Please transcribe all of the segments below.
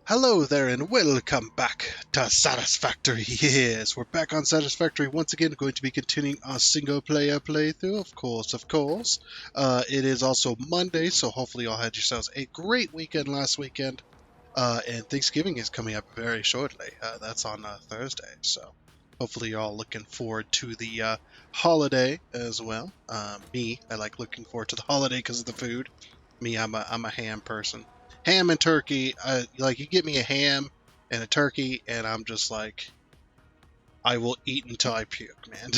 Hello there and welcome back to Satisfactory. Yes, we're back on Satisfactory once again, going to be continuing our single player playthrough, of course. It is also Monday, so hopefully you all had yourselves a great weekend last weekend. And Thanksgiving is coming up very shortly. That's on Thursday, so hopefully you're all looking forward to the holiday as well. I like looking forward to the holiday because of the food. I'm a ham person. Ham and turkey. Like, you get me a ham and a turkey, and I'm just like, I will eat until I puke, man.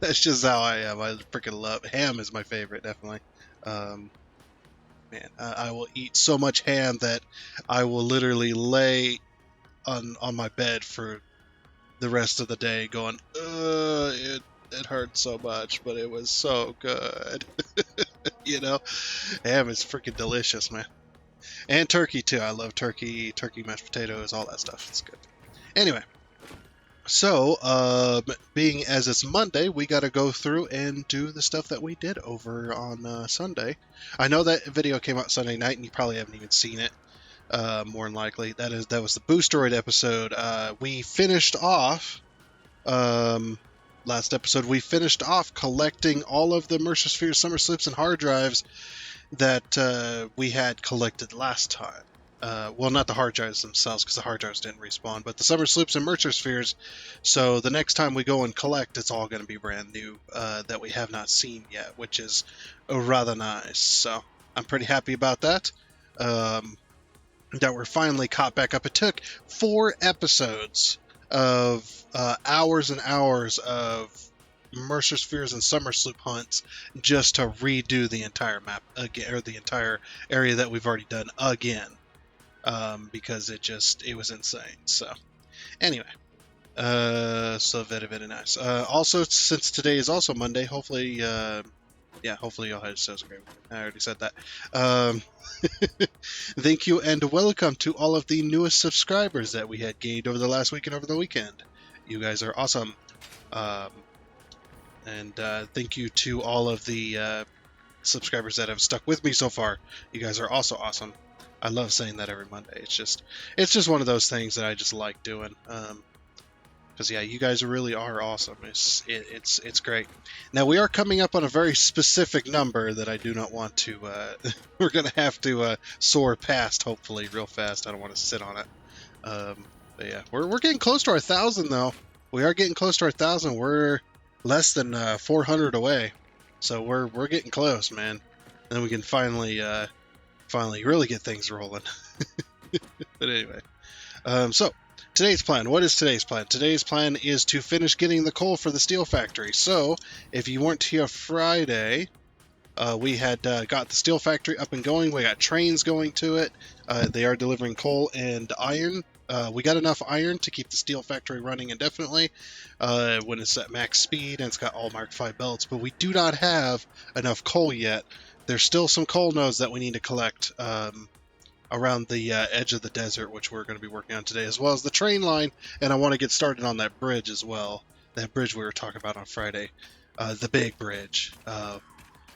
That's just how I am. I freaking love ham. Is my favorite, definitely. Um, I will eat so much ham that I will literally lay on my bed for the rest of the day, going, it hurt so much, but it was so good. You know, ham is freaking delicious, man. And turkey too. I love turkey, mashed potatoes, all that stuff. It's good. Anyway, so being as it's Monday, we got to go through and do the stuff that we did over on Sunday. I know that video came out Sunday night, and you probably haven't even seen it. More than likely, that was the Boosteroid episode. We finished off. Last episode, we finished off collecting all of the Mercer Spheres, Summer Slips, and hard drives that we had collected last time. Well, not the hard drives themselves, because the hard drives didn't respawn, but the Summer Sloops and Mercer Spheres. So the next time we go and collect, it's all going to be brand new that we have not seen yet, which is rather nice. So I'm pretty happy about that. That we're finally caught back up. It took 4 episodes of hours and hours of Mercer Spheres and Summer Sloop hunts just to redo the entire map again, or the entire area that we've already done again, because it was insane. So anyway, so very nice. Also, since today is also Monday, hopefully hopefully y'all had yourselves a great weekend. I already said that. Thank you and welcome to all of the newest subscribers that we had gained over the last week and over the weekend. You guys are awesome. And thank you to all of the subscribers that have stuck with me so far. You guys are also awesome. I love saying that every Monday. It's just one of those things that I just like doing. Because you guys really are awesome. It's great. Now we are coming up on a very specific number that I do not want to. We're gonna have to soar past, hopefully, real fast. I don't want to sit on it. But yeah, we're getting close to our 1,000 though. We are getting close to our 1,000. We're less than 400 away, so we're getting close, man. And then we can finally really get things rolling. But anyway, so. Today's plan. What is today's plan? Today's plan is to finish getting the coal for the steel factory. So, if you weren't here Friday, we had got the steel factory up and going. We got trains going to it. They are delivering coal and iron. We got enough iron to keep the steel factory running indefinitely when it's at max speed and it's got all Mark V belts. But we do not have enough coal yet. There's still some coal nodes that we need to collect around the edge of the desert, which we're going to be working on today, as well as the train line, and I want to get started on that bridge as well. That bridge we were talking about on Friday, the big bridge.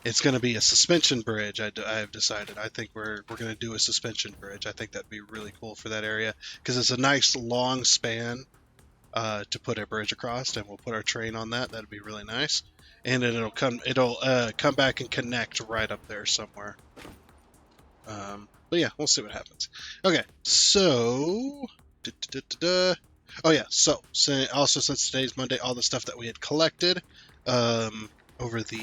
It's going to be a suspension bridge. I have decided. I think we're going to do a suspension bridge. I think that'd be really cool for that area because it's a nice long span to put a bridge across, and we'll put our train on that. That'd be really nice, and it'll come back and connect right up there somewhere. But yeah, we'll see what happens. Okay, so... Oh yeah, so also since today's Monday, all the stuff that we had collected over the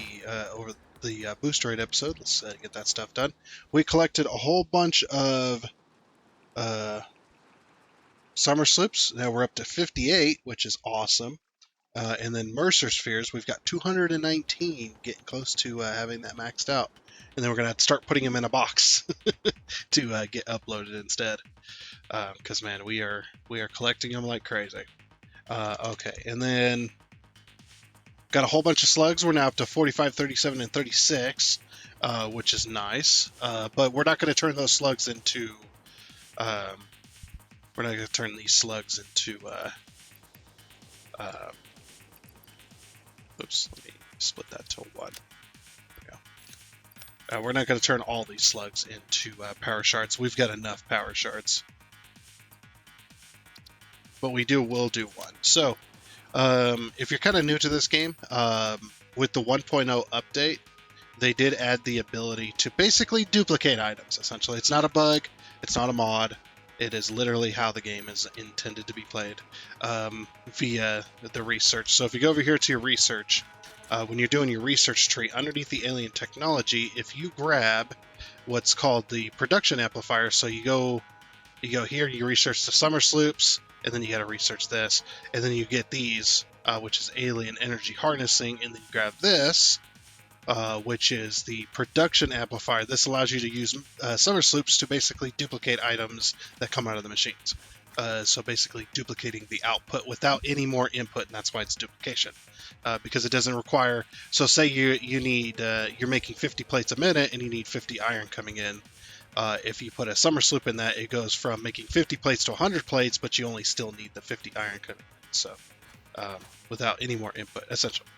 Boosteroid episode, let's get that stuff done. We collected a whole bunch of Summer Slips. Now we're up to 58, which is awesome. And then Mercer Spheres, we've got 219, getting close to having that maxed out. And then we're going to have to start putting them in a box to get uploaded instead. Because, man, we are collecting them like crazy. Okay, and then got a whole bunch of slugs. We're now up to 45, 37, and 36, which is nice. But we're not going to turn those slugs into... we're not going to turn these slugs into... oops, let me split that to 1. We're not going to turn all these slugs into power shards. We've got enough power shards. but will do one. So if you're kind of new to this game, with the 1.0 update, they did add the ability to basically duplicate items, essentially. It's not a bug, it's not a mod, it is literally how the game is intended to be played, via the research. So if you go over here to your research, when you're doing your research tree, underneath the alien technology, if you grab what's called the production amplifier, so you go here, you research the summer sloops, and then you got to research this, and then you get these, which is alien energy harnessing, and then you grab this, which is the production amplifier. This allows you to use summer sloops to basically duplicate items that come out of the machines. So basically duplicating the output without any more input, and that's why it's duplication. Because it doesn't require, so say you need, you're making 50 plates a minute and you need 50 iron coming in. If you put a summer sloop in that, it goes from making 50 plates to 100 plates, but you only still need the 50 iron coming in. So without any more input, essentially.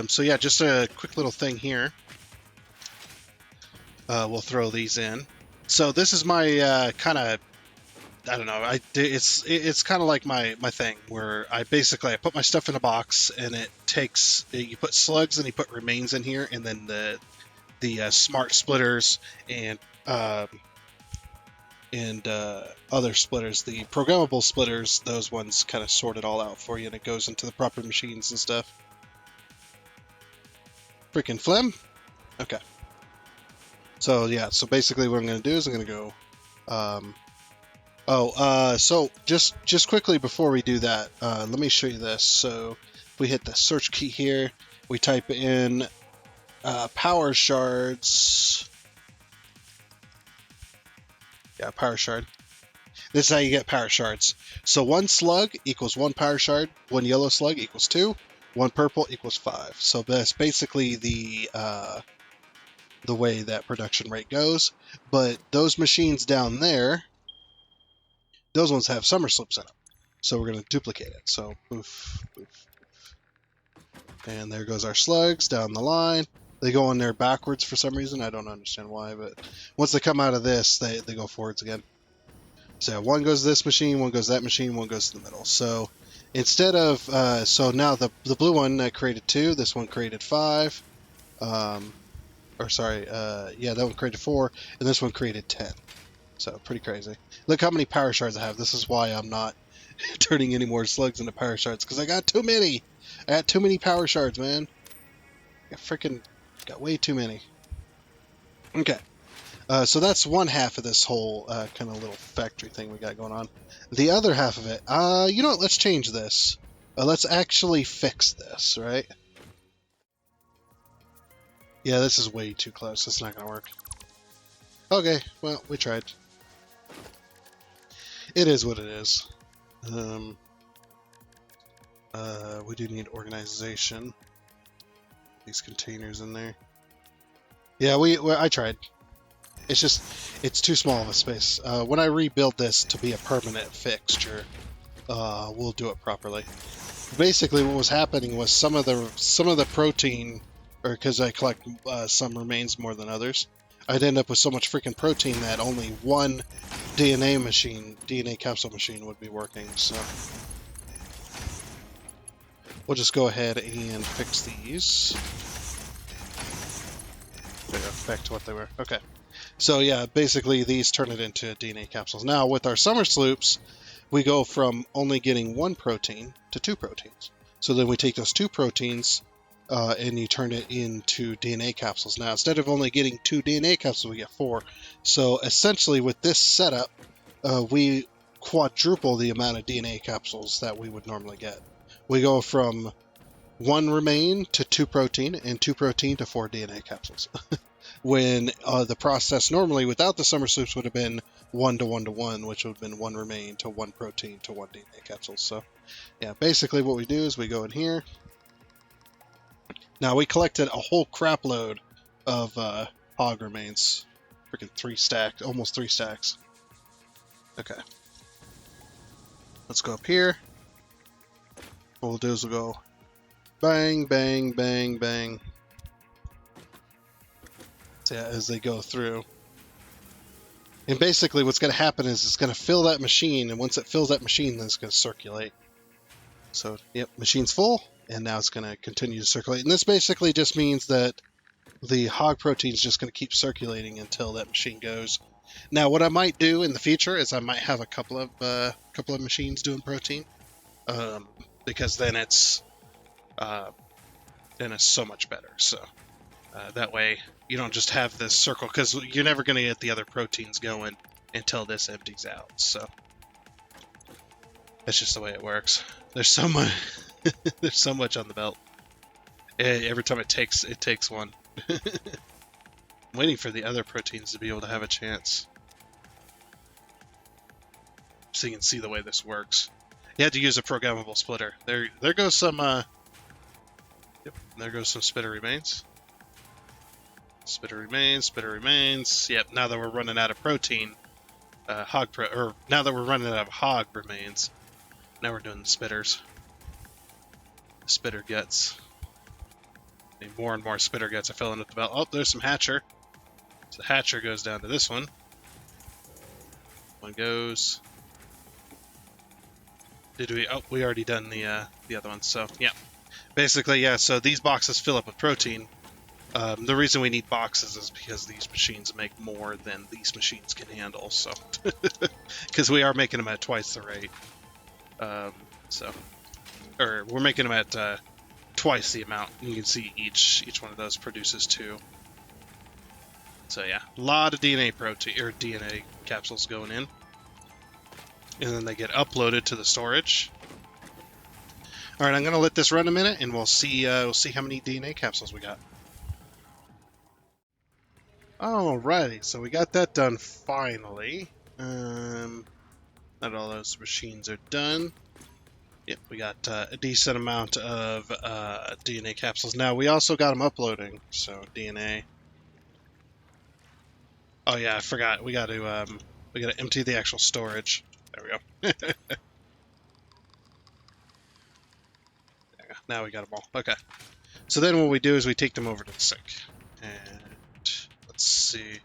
So yeah, just a quick little thing here. We'll throw these in. So this is my kind of, I don't know, it's kind of like my thing where I put my stuff in a box, and it takes, you put slugs and you put remains in here, and then the smart splitters and other splitters, the programmable splitters, those ones kind of sort it all out for you, and it goes into the proper machines and stuff. Freaking phlegm. Okay. So yeah, so basically what I'm going to do is I'm going to go, so just quickly before we do that, let me show you this. So if we hit the search key here, we type in power shards. Yeah, power shard. This is how you get power shards. So 1 slug equals 1 power shard, 1 yellow slug equals 2, 1 purple equals 5. So that's basically the way that production rate goes. But those machines down there, those ones have summer sloops in them. So we're going to duplicate it. So poof, poof, poof. And there goes our slugs down the line. They go in there backwards for some reason. I don't understand why, but once they come out of this, they go forwards again. So one goes to this machine, one goes to that machine, one goes to the middle. So instead of, so now the blue one created 2, this one created 5. Yeah, that one created 4, and this one created 10. So pretty crazy. Look how many power shards I have. This is why I'm not turning any more slugs into power shards, because I got too many. I got too many power shards, man. I got way too many. Okay. So that's one half of this whole kind of little factory thing we got going on. The other half of it, you know what? Let's change this. Let's actually fix this, right? Yeah, this is way too close. It's not going to work. Okay, well, we tried. It is what it is. We do need organization. These containers in there. Yeah, I tried. It's just, it's too small of a space. When I rebuild this to be a permanent fixture, we'll do it properly. Basically, what was happening was some of the protein, or because I collect some remains more than others, I'd end up with so much freaking protein that only one DNA capsule machine would be working. So we'll just go ahead and fix these. There, back to what they were. Okay. So yeah, basically these turn it into DNA capsules. Now with our summer sloops, we go from only getting 1 protein to 2 proteins. So then we take those 2 proteins and you turn it into DNA capsules. Now instead of only getting 2 DNA capsules, we get 4. So essentially with this setup, we quadruple the amount of DNA capsules that we would normally get. We go from 1 remain to 2 protein, and 2 protein to 4 DNA capsules. When the process normally without the summer sloops would have been 1 to 1 to 1, which would have been 1 remain to 1 protein to 1 DNA capsule. So yeah, basically what we do is we go in here. Now we collected a whole crap load of hog remains. Freaking 3 stacks, almost 3 stacks. Okay. Let's go up here. What we'll do is we'll go bang, bang, bang, bang. So yeah, as they go through. And basically what's going to happen is it's going to fill that machine, and once it fills that machine, then it's going to circulate. So, yep, machine's full, and now it's going to continue to circulate. And this basically just means that the hog protein is just going to keep circulating until that machine goes. Now, what I might do in the future is I might have a couple of machines doing protein, because then it's so much better. So that way you don't just have this circle, because you're never going to get the other proteins going until this empties out. So that's just the way it works. There's so much. There's so much on the belt. Every time it takes one. I'm waiting for the other proteins to be able to have a chance, so you can see the way this works. You had to use a programmable splitter. There goes some. Yep, there goes some spitter remains. Spitter remains. Yep. Now that we're running out of protein, now that we're running out of hog remains, now we're doing the spitters. Spitter guts. Need more and more spitter guts are filling up the belt. Oh, there's some hatcher. So the hatcher goes down to this one. One goes. Did we? Oh, we already done the other one. So yeah, basically yeah. So these boxes fill up with protein. The reason we need boxes is because these machines make more than these machines can handle. So because we are making them at twice the rate. Or we're making them at twice the amount. You can see each one of those produces 2. So yeah, a lot of DNA protein or DNA capsules going in, and then they get uploaded to the storage. All right, I'm gonna let this run a minute, and we'll see how many DNA capsules we got. Alrighty, so we got that done finally. Not all those machines are done. Yep, we got a decent amount of DNA capsules. Now, we also got them uploading, so DNA. Oh yeah, I forgot. We got to empty the actual storage. There we go. There we go. Now we got them all. Okay. So then what we do is we take them over to the sink. And let's see.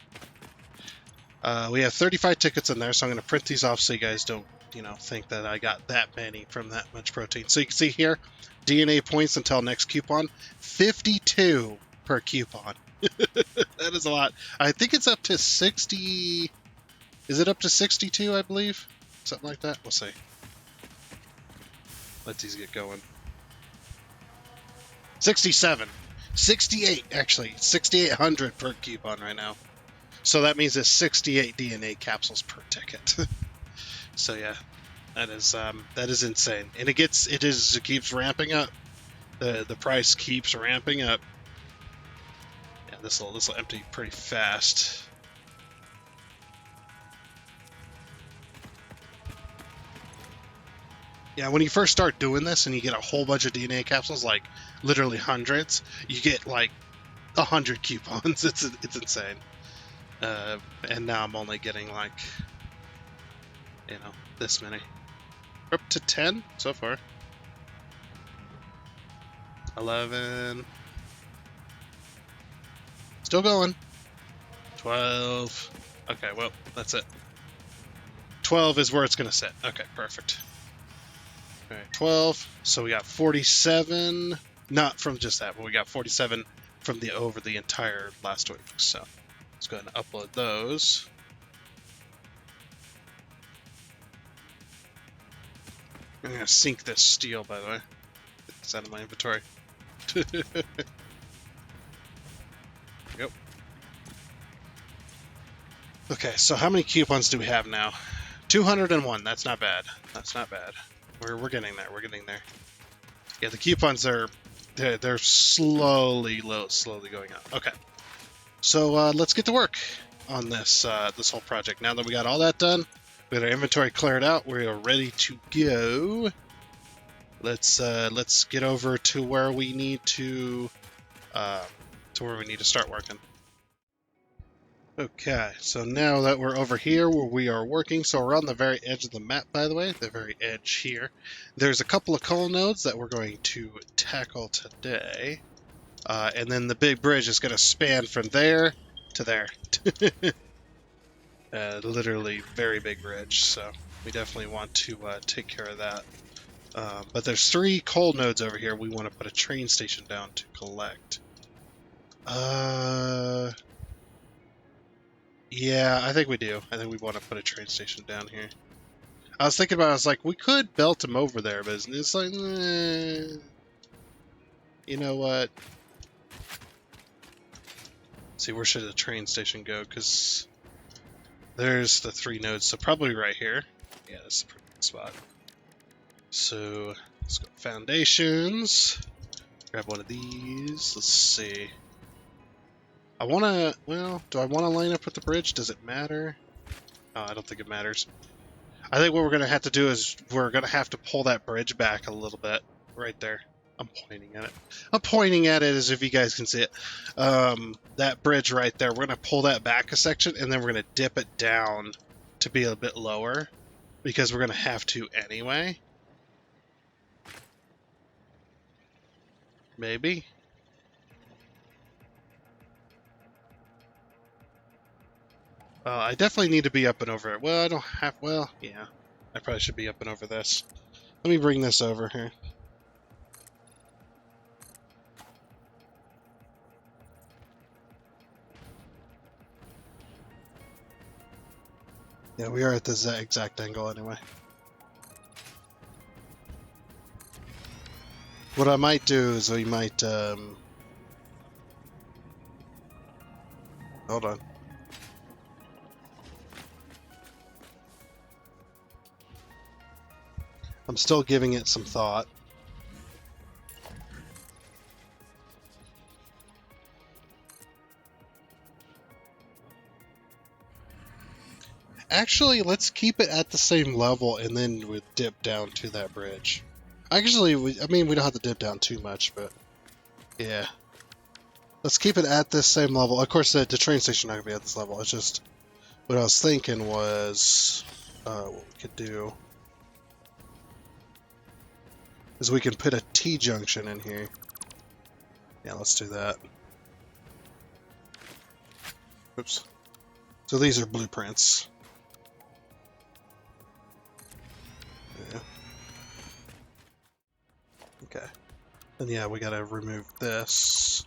We have 35 tickets in there, so I'm going to print these off so you guys don't think that I got that many from that much protein. So you can see here, DNA points until next coupon, 52 per coupon. That is a lot. I think it's up to 60. Is it up to 62, I believe? Something like that. We'll see. Let these get going. 67. 68, actually. 6,800 per coupon right now. So that means it's 68 DNA capsules per ticket. So yeah, that is insane, and it keeps ramping up. The price keeps ramping up. Yeah, this will empty pretty fast. Yeah, when you first start doing this and you get a whole bunch of DNA capsules, like literally hundreds, you get like 100 coupons. It's insane. And now I'm only getting like, this many. We're up to 10 so far. 11. Still going. 12. Okay, well, that's it. 12 is where it's going to sit. Okay, perfect. All right, 12. So we got 47. Not from just that, but we got 47 from over the entire last week. So let's go ahead and upload those. I'm going to sink this steel, by the way. Get this out of my inventory. Yep. Okay, so how many coupons do we have now? 201. That's not bad. That's not bad. We're getting there. We're getting there. Yeah, the coupons they're slowly going up. Okay. So let's get to work on this this whole project. Now that we got all that done, we got our inventory cleared out. We are ready to go. Let's get over to where we need to start working. Okay, so now that we're over here where we are working, so we're on the very edge of the map, by the way, the very edge here. There's a couple of coal nodes that we're going to tackle today, and then the big bridge is going to span from there to there. literally very big bridge, so we definitely want to take care of that. But there's 3 coal nodes over here we want to put a train station down to collect. Yeah, I think we do. I think we want to put a train station down here. I was thinking about it, I was like, we could belt them over there, but it's like, you know what? See, where should the train station go? Because there's the 3 nodes, so probably right here. Yeah, that's the perfect spot. So let's go foundations. Grab one of these. Let's see. I want to, well, do I want to line up with the bridge? Does it matter? Oh, I don't think it matters. I think what we're going to have to do is we're going to have to pull that bridge back a little bit. Right there. I'm pointing at it. I'm pointing at it as if you guys can see it. That bridge right there, we're going to pull that back a section, and then we're going to dip it down to be a bit lower, because we're going to have to anyway. Maybe. I definitely need to be up and over it. Well, I don't have... Well, yeah. I probably should be up and over this. Let me bring this over here. Yeah, we are at this exact angle anyway. What I might do is we might... Hold on. I'm still giving it some thought. Actually, let's keep it at the same level and then we dip down to that bridge. Actually, I mean, we don't have to dip down too much, but yeah. Let's keep it at this same level. Of course, the train station not going to be at this level. It's just, what I was thinking was, what we could do is we can put a T-junction in here. Yeah, let's do that. Oops. So these are blueprints. Yeah. Okay. And yeah, we gotta remove this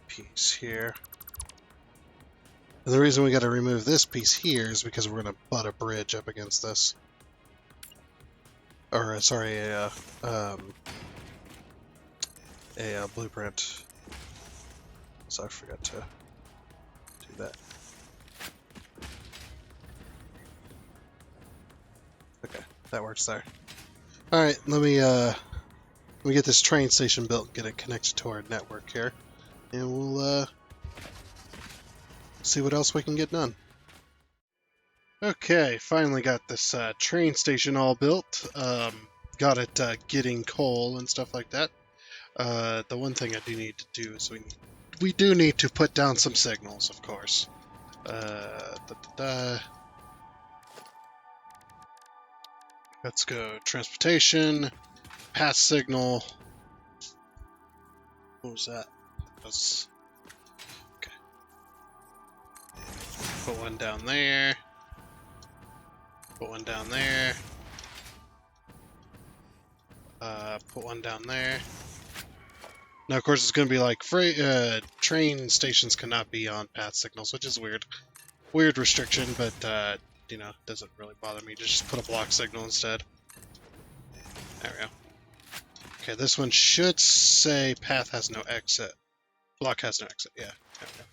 piece here. And the reason we gotta remove this piece here is because we're gonna butt a bridge up against this. Or, sorry, a blueprint. So I forgot to do that. Okay, that works there. Alright, let me get this train station built and get it connected to our network here. And we'll see what else we can get done. Okay, finally got this train station all built. Got it getting coal and stuff like that. The one thing I do need to do is we do need to put down some signals, of course. Let's go transportation, pass signal. What was that? Okay. Put one down there. Put one down there. Put one down there. Now, of course, it's going to be like train stations cannot be on path signals, which is weird. Weird restriction, but you know, doesn't really bother me. Just put a block signal instead. There we go. Okay, this one should say path has no exit. Block has no exit. Yeah. There we go.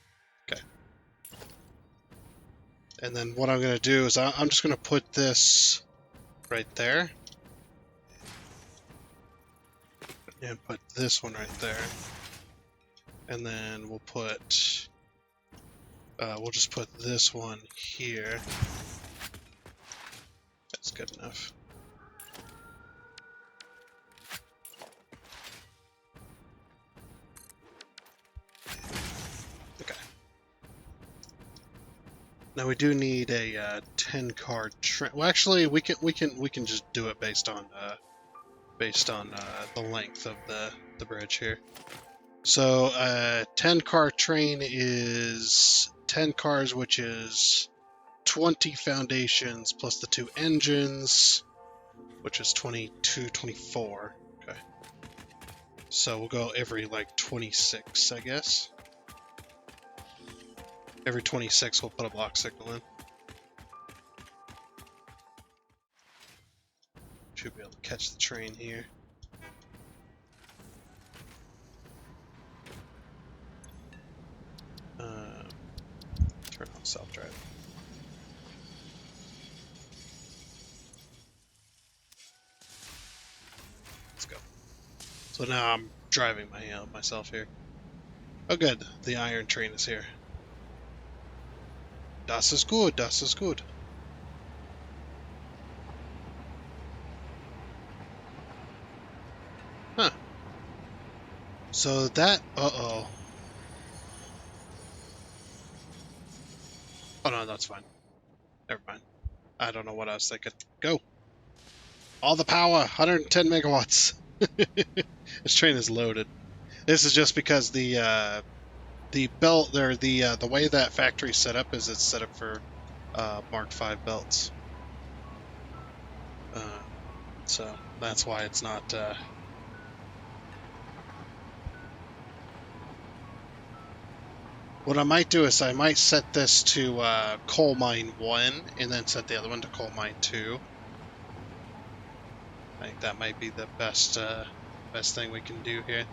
Okay. And then what I'm going to do is I'm just going to put this right there. And put this one right there. And then we'll put... we'll just put this one here. That's good enough. Okay. Now we do need a 10-car train. Well, actually, we can just do it based on the length of the bridge here. So 10-car train is 10 cars, which is 20 foundations plus the 2 engines, which is 22, 24. Okay. So we'll go every like 26, I guess. Every 26 we'll put a block signal in. Should be able to catch the train here. Turn on self-drive. Let's go. So now I'm driving myself here. Oh good, the iron train is here. Das ist gut, das ist gut. Huh. So that, uh-oh. Oh no, that's fine. Never mind. I don't know what I was thinking. Go! All the power! 110 megawatts! This train is loaded. This is just because the belt, or the way that factory's set up is it's set up for Mark V belts. So that's why it's not... What I might do is I might set this to coal mine 1 and then set the other one to coal mine 2. I think that might be the best thing we can do here.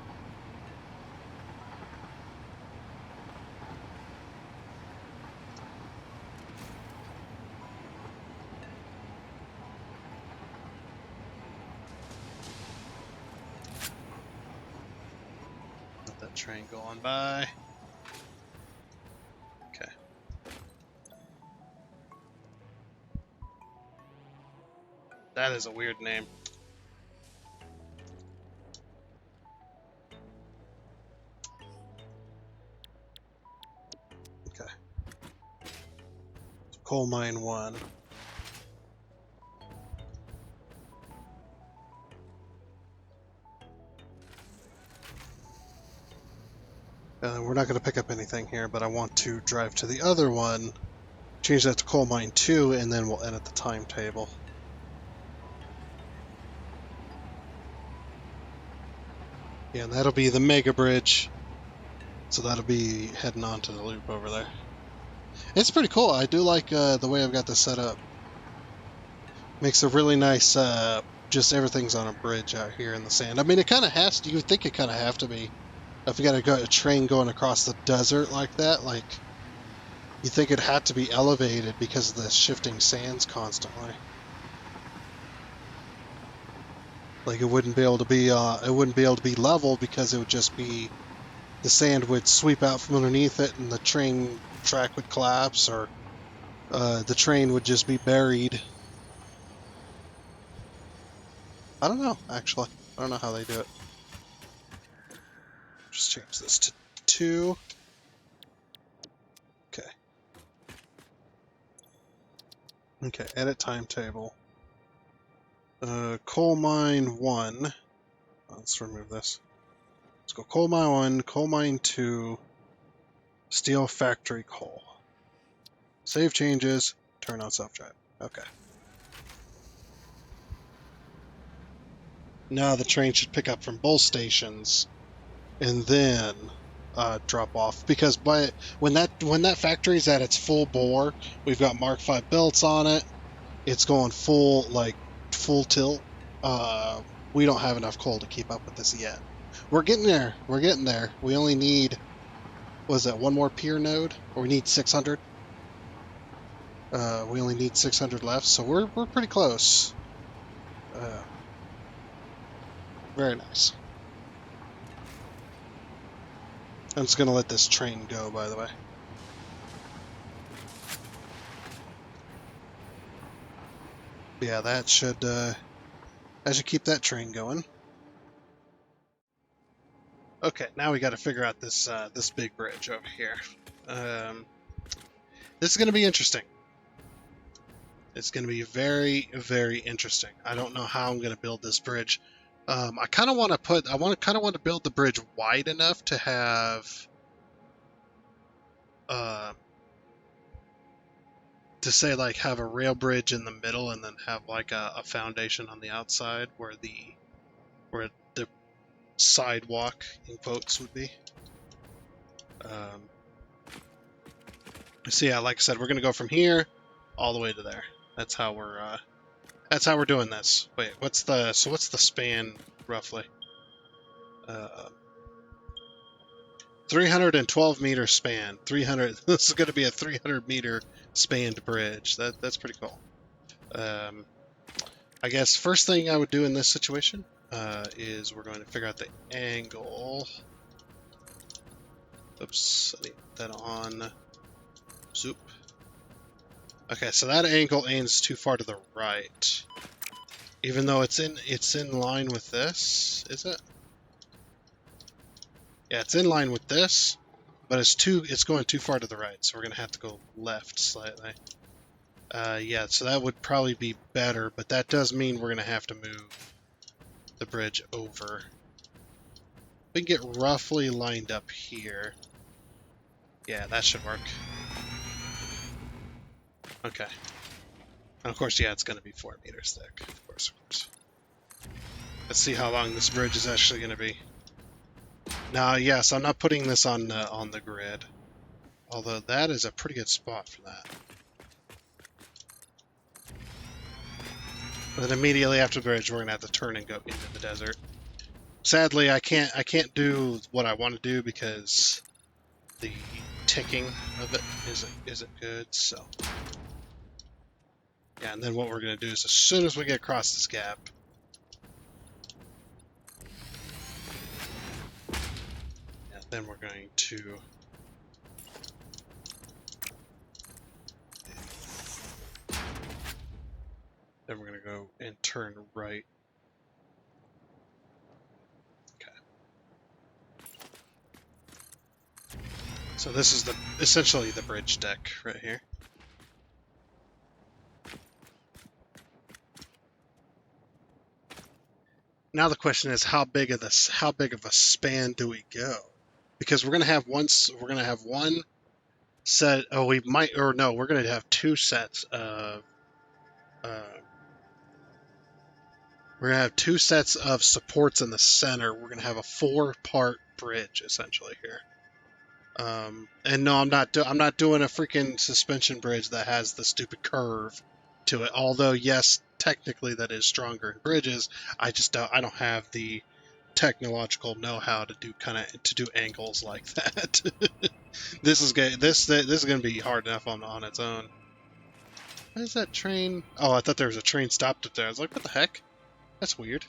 Let that train go on by. Okay. That is a weird name. Okay. Coal mine 1. We're not going to pick up anything here, but I want to drive to the other one, change that to coal mine 2, and then we'll edit the timetable. Yeah, and that'll be the mega bridge. So that'll be heading on to the loop over there. It's pretty cool. I do like the way I've got this set up. Makes a really nice, just everything's on a bridge out here in the sand. I mean, it kind of has to, you would think it kind of have to be. If you got a train going across the desert like that, like, you think it had to be elevated because of the shifting sands constantly. Like it wouldn't be able to be level because it would just be, the sand would sweep out from underneath it and the train track would collapse, or the train would just be buried. I don't know, actually. I don't know how they do it. Just change this to 2. Okay. Okay, edit timetable. Coal mine 1. Let's remove this. Let's go coal mine 1, coal mine 2, steel factory coal. Save changes, turn on self-drive. Okay. Now the train should pick up from both stations and then drop off, because when that factory's at its full bore, we've got Mark V belts on it. It's going full tilt. We don't have enough coal to keep up with this yet. We're getting there. We're getting there. We only need, was that one more pier node, or we need 600? We only need 600 left, so we're pretty close. Very nice. I'm just gonna let this train go, by the way. Yeah, that should keep that train going. Okay, now we got to figure out this this big bridge over here. This is gonna be interesting. It's gonna be very, very interesting. I don't know how I'm gonna build this bridge. I kind of want to build the bridge wide enough to have to say like have a rail bridge in the middle and then have like a foundation on the outside where the sidewalk in quotes would be. So yeah, like I said, we're gonna go from here all the way to there. That's how we're doing this. Wait, what's the span roughly? 312 meter span. 300. This is going to be a 300 meter spanned bridge. That's pretty cool. I guess first thing I would do in this situation is we're going to figure out the angle. Oops, I need that on. Zoop. Okay, so that angle aims too far to the right. Even though it's in line with this, is it? Yeah, it's in line with this, but it's going too far to the right, so we're gonna have to go left slightly. Yeah, so that would probably be better, but that does mean we're gonna have to move the bridge over. We can get roughly lined up here. Yeah, that should work. Okay. And of course, yeah, it's gonna be 4 meters thick. Of course. Let's see how long this bridge is actually gonna be. Now, yes, I'm not putting this on the grid, although that is a pretty good spot for that. But then immediately after the bridge, we're gonna have to turn and go into the desert. Sadly, I can't do what I want to do because the ticking of it isn't good. So yeah, and then what we're gonna do is as soon as we get across this gap. Then we're going to go and turn right. Okay. So this is essentially the bridge deck right here. Now the question is how big of a span do we go? Because we're gonna have one set. Oh, we're gonna have two sets of. We're gonna have two sets of supports in the center. We're gonna have a 4-part bridge essentially here. And no, I'm not doing a freaking suspension bridge that has the stupid curve to it. Although yes, technically that is stronger in bridges. I don't have the technological know-how to do angles like that. This is going to be hard enough on its own. Why is that train? Oh, I thought there was a train stopped up there. I was like, what the heck? That's weird.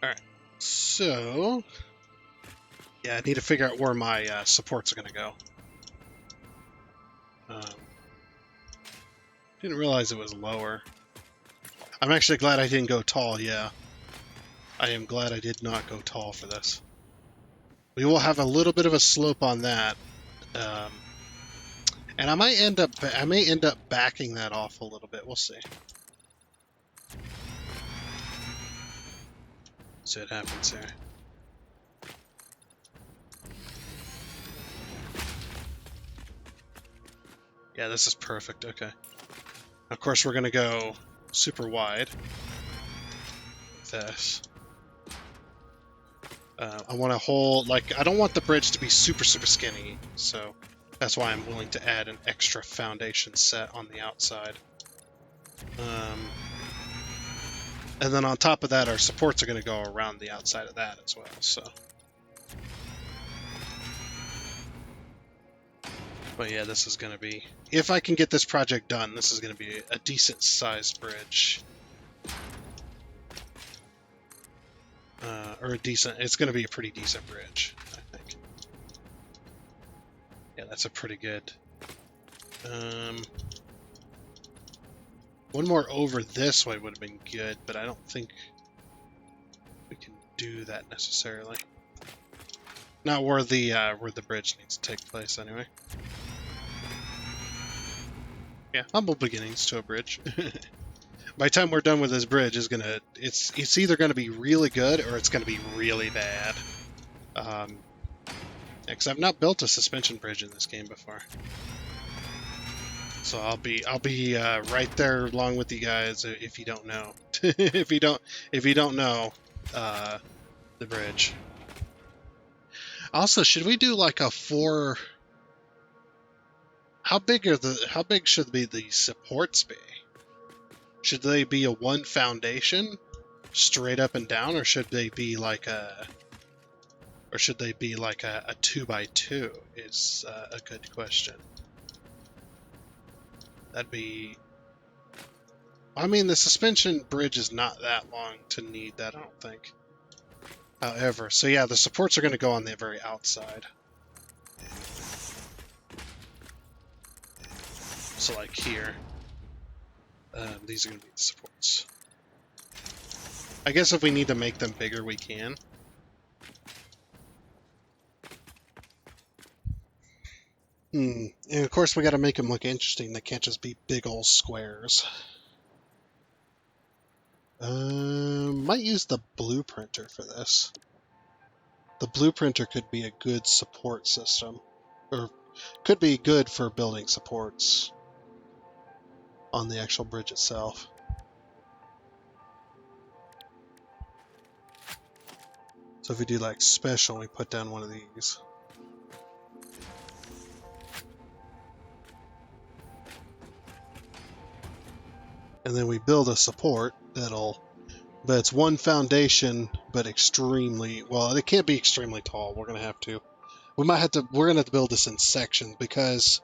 All right, so yeah, I need to figure out where my supports are going to go. Didn't realize it was lower. I'm actually glad I didn't go tall. Yeah. I am glad I did not go tall for this. We will have a little bit of a slope on that, and I may end up backing that off a little bit. We'll see. See what happens here. Yeah, this is perfect. Okay. Of course, we're gonna go super wide. With this. I want to hold, I don't want the bridge to be super skinny, so that's why I'm willing to add an extra foundation set on the outside. And then on top of that, our supports are going to go around the outside of that as well, so. But yeah, this is going to be, if I can get this project done, this is going to be a decent sized bridge. It's going to be a pretty decent bridge, I think. Yeah, that's a pretty good. One more over this way would have been good, but I don't think we can do that necessarily. Not where the bridge needs to take place, anyway. Yeah, humble beginnings to a bridge. By the time we're done with this bridge, it's either gonna be really good or it's gonna be really bad. Because I've not built a suspension bridge in this game before. So I'll be right there along with you guys if you don't know. if you don't know the bridge. Also, should we do like a 4? How big should the supports be? Should they be a 1 foundation straight up and down, or should they be like a 2x2 is a good question. That'd be... I mean, the suspension bridge is not that long to need that, I don't think. However, so yeah, the supports are going to go on the very outside. So like here, these are going to be the supports. I guess if we need to make them bigger, we can. And of course, we got to make them look interesting. They can't just be big old squares. Might use the blueprinter for this. The blueprinter could be a good support system, or could be good for building supports on the actual bridge itself. So if we do like special, we put down one of these. And then we build a support but it's 1 foundation, but extremely, well, it can't be extremely tall. We're going to have to, we're going to have to build this in sections because,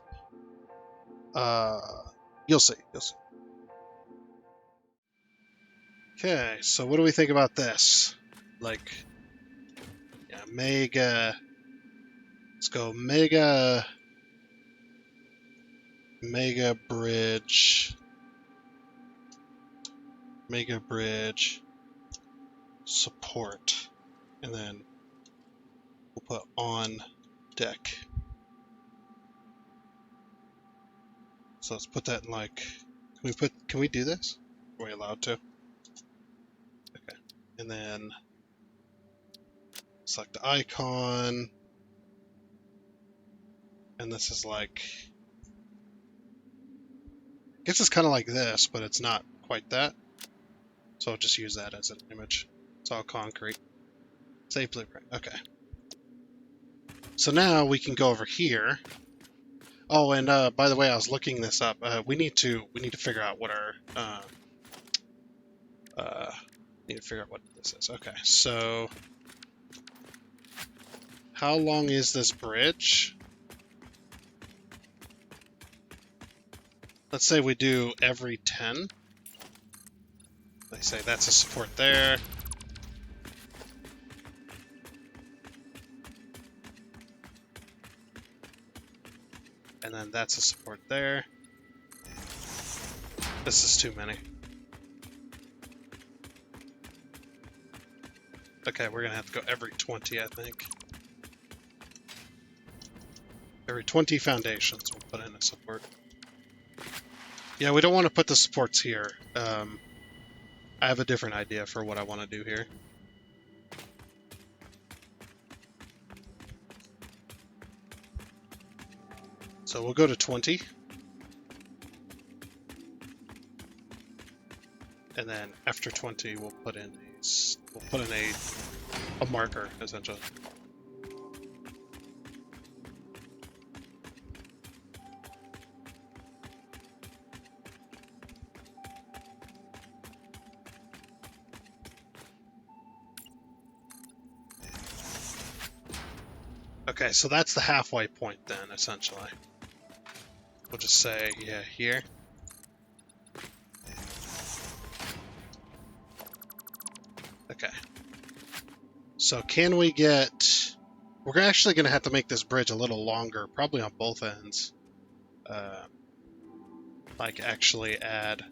you'll see. Okay, so what do we think about this? Like, yeah, mega, let's go mega bridge, support, and then we'll put on deck. So let's put that in like, can we do this? Are we allowed to? Okay, and then select the icon, and this is like, I guess it's kind of like this, but it's not quite that. So I'll just use that as an image. It's all concrete. Save blueprint. Okay. So now we can go over here. Oh, and by the way, I was looking this up. We need to figure out what our need to figure out what this is. Okay, so how long is this bridge? Let's say we do every 10. They say that's a support there. And then that's a support there. This is too many. Okay, we're gonna have to go every 20, I think. Every 20 foundations we'll put in a support. Yeah, we don't want to put the supports here. I have a different idea for what I want to do here. So we'll go to 20. And then after 20, we'll put in a marker, essentially. Okay, so that's the halfway point then, essentially. We'll just say, yeah, here. Okay. So can we get... We're actually going to have to make this bridge a little longer, probably on both ends. Like, actually add...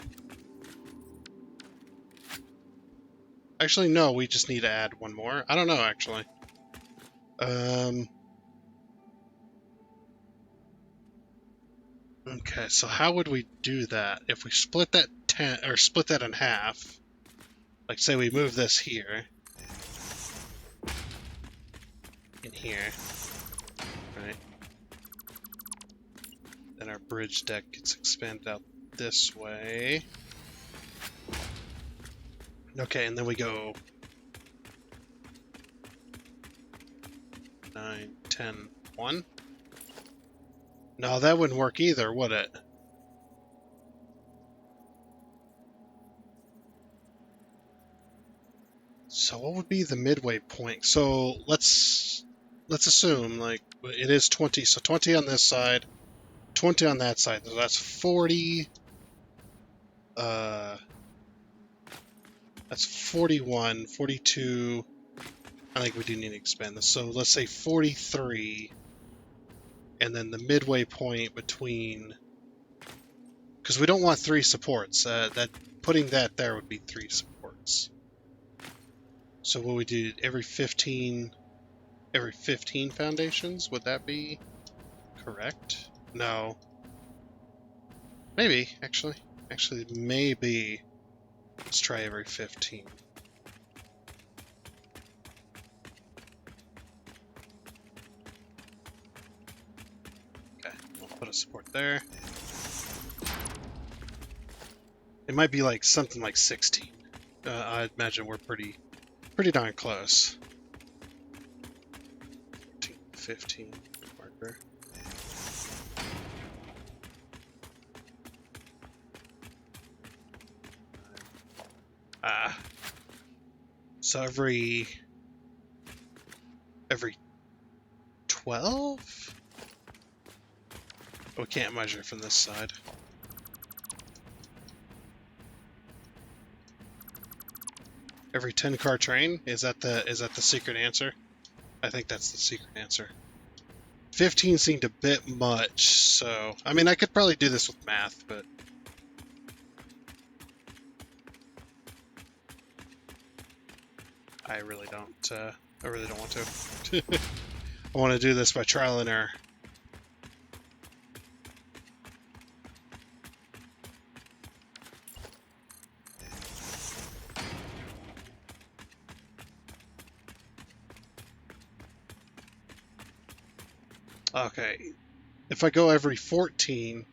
Actually, no, we just need to add one more. I don't know, actually. Okay, so how would we do that? If we split that in half, like say we move this here, in here, right? Then our bridge deck gets expanded out this way. Okay, and then we go 9, 10, 1. No, that wouldn't work either, would it? So what would be the midway point? So let's assume like it is 20. So 20 on this side, 20 on that side. So that's 40. That's 41, 42. I think we do need to expand this. So let's say 43, and then the midway point between, because we don't want 3 supports. That putting that there would be 3 supports. So what we do every 15 foundations, would that be correct? No. Maybe, actually. Actually, maybe. Let's try every 15. Okay, we'll put a support there. It might be like something like 16. I imagine we're pretty darn close. 15 marker. So every 12? We can't measure from this side. Every 10-car train? Is that the secret answer? I think that's the secret answer. 15 seemed a bit much, so I mean I could probably do this with math, but I really don't want to. I want to do this by trial and error. Okay, if I go every 14,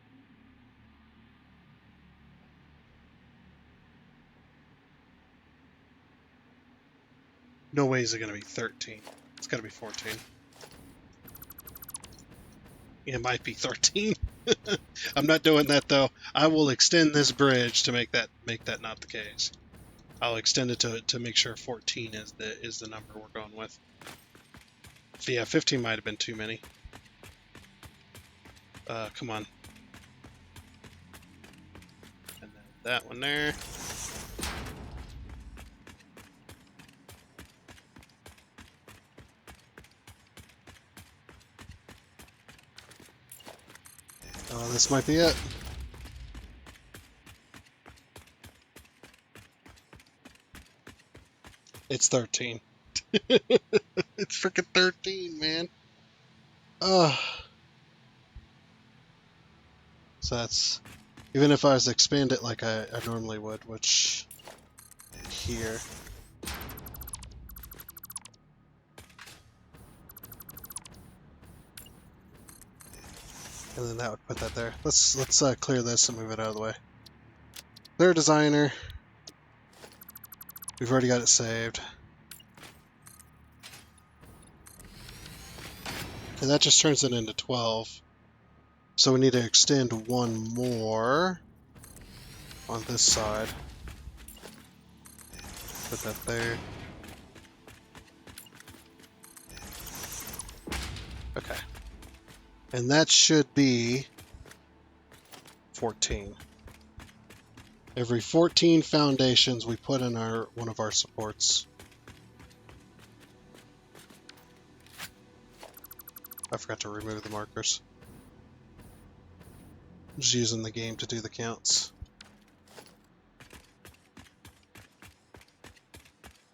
no way is it going to be 13. It's got to be 14. It might be 13. I'm not doing that though. I will extend this bridge to make that not the case. I'll extend it to make sure 14 is the number we're going with. So yeah, 15 might have been too many. Come on. And then that one there. Oh, this might be it. It's 13. It's freaking 13, man. Oh. So that's, even if I was to expand it like I normally would, which here. And then that would put that there. Let's clear this and move it out of the way. Clear designer. We've already got it saved. Okay, that just turns it into 12. So we need to extend one more on this side. Put that there. Okay. And that should be 14. Every 14 foundations we put in one of our supports. I forgot to remove the markers. Just using the game to do the counts.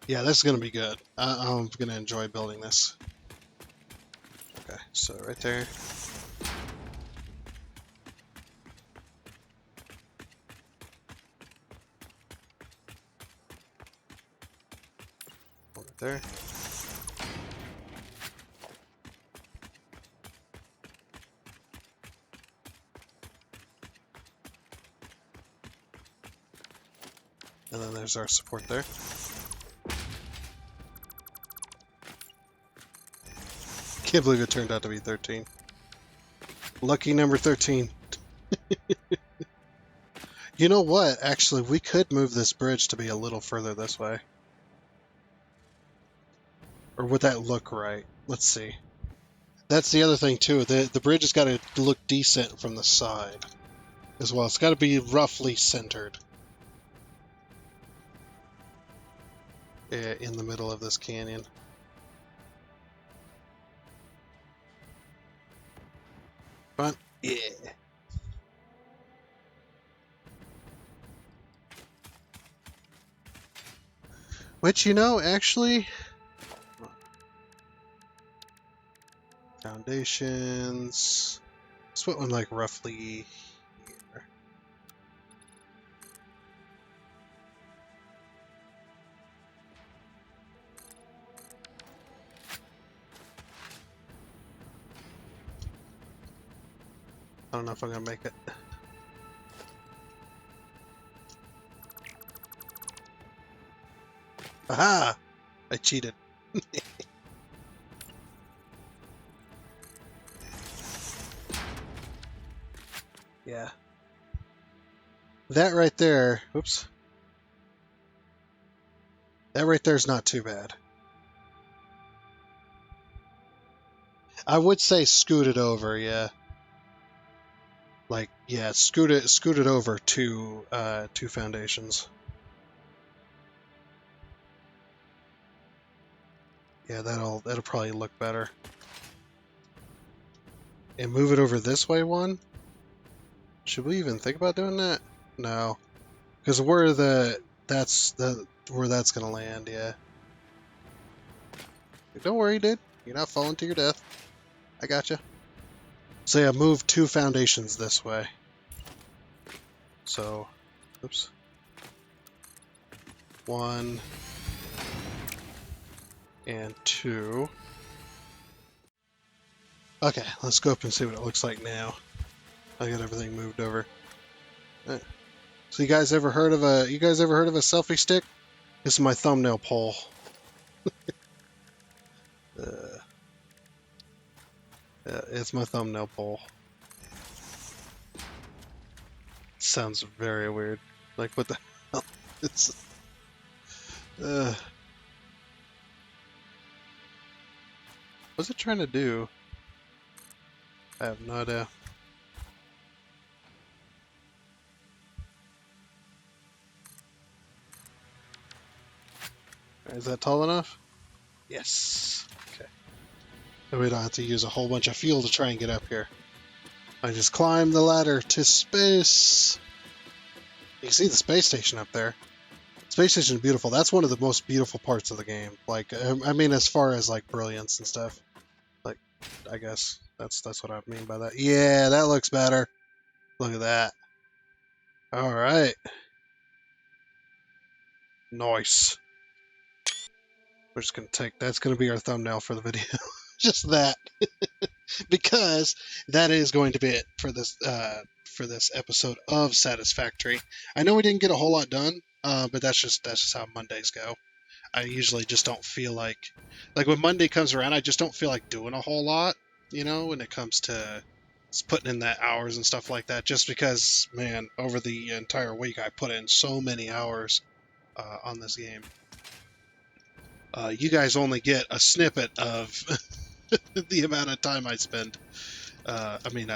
Yeah, this is going to be good. I'm going to enjoy building this. Okay, so right there. Right there. And then there's our support there. Can't believe it turned out to be 13. Lucky number 13. You know what? Actually, we could move this bridge to be a little further this way. Or would that look right? Let's see. That's the other thing, too. The bridge has got to look decent from the side as well. It's got to be roughly centered in the middle of this canyon. Fun? Yeah. Which, you know, actually... Foundations... Let's put one, like, roughly here. I don't know if I'm gonna make it. Aha! I cheated. Yeah. That right there, oops. That right there is not too bad. I would say scoot it over, yeah. Like, yeah, scoot it over two foundations. Yeah, that'll probably look better. And move it over this way one? Should we even think about doing that? No. Because where that's gonna land, yeah. Don't worry, dude. You're not falling to your death. I gotcha. So yeah, move two foundations this way. So, oops. 1 and 2. Okay, let's go up and see what it looks like now. I got everything moved over. Right. So you guys ever heard of a selfie stick? This is my thumbnail pole. Yeah, it's my thumbnail pole. Sounds very weird. Like, what the hell? It's... what's it trying to do? I have no idea. Is that tall enough? Yes. Okay. So we don't have to use a whole bunch of fuel to try and get up here. I just climb the ladder to space. You can see the space station up there. Space station is beautiful. That's one of the most beautiful parts of the game. Like, I mean, as far as like brilliance and stuff. Like, I guess that's what I mean by that. Yeah, that looks better. Look at that. All right. Nice. We're just gonna take. That's gonna be our thumbnail for the video. Just that. Because that is going to be it for this episode of Satisfactory. I know we didn't get a whole lot done, but that's just how Mondays go. I usually just don't feel like when Monday comes around, I just don't feel like doing a whole lot, you know, when it comes to putting in that hours and stuff like that. Just because, man, over the entire week, I put in so many hours on this game. You guys only get a snippet of the amount of time I spend. I mean,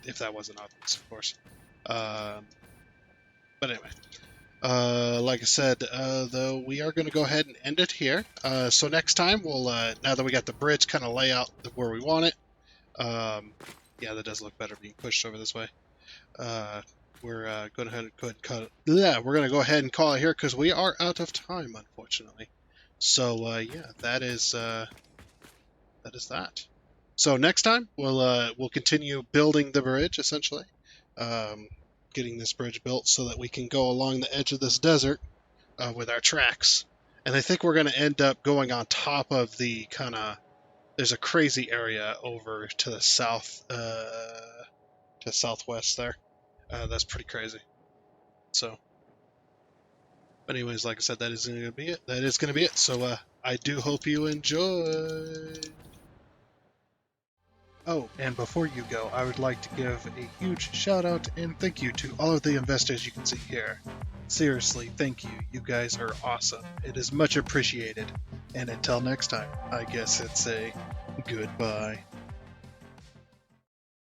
if that wasn't obvious, of course. But anyway, like I said, though, we are going to go ahead and end it here. So next time, we'll now that we got the bridge kind of layout where we want it. Yeah, that does look better being pushed over this way. We're going to cut it. Yeah, we're going to go ahead and call it here because we are out of time, unfortunately. So yeah, that is that. So next time we'll continue building the bridge, essentially, getting this bridge built so that we can go along the edge of this desert with our tracks. And I think we're going to end up going on top of the kind of. There's a crazy area over to the south, to southwest there. That's pretty crazy. So But anyways, like I said, that is going to be it. That is going to be it. So I do hope you enjoy. Oh, and before you go, I would like to give a huge shout out and thank you to all of the investors you can see here. Seriously, thank you. You guys are awesome. It is much appreciated. And until next time, I guess it's a goodbye.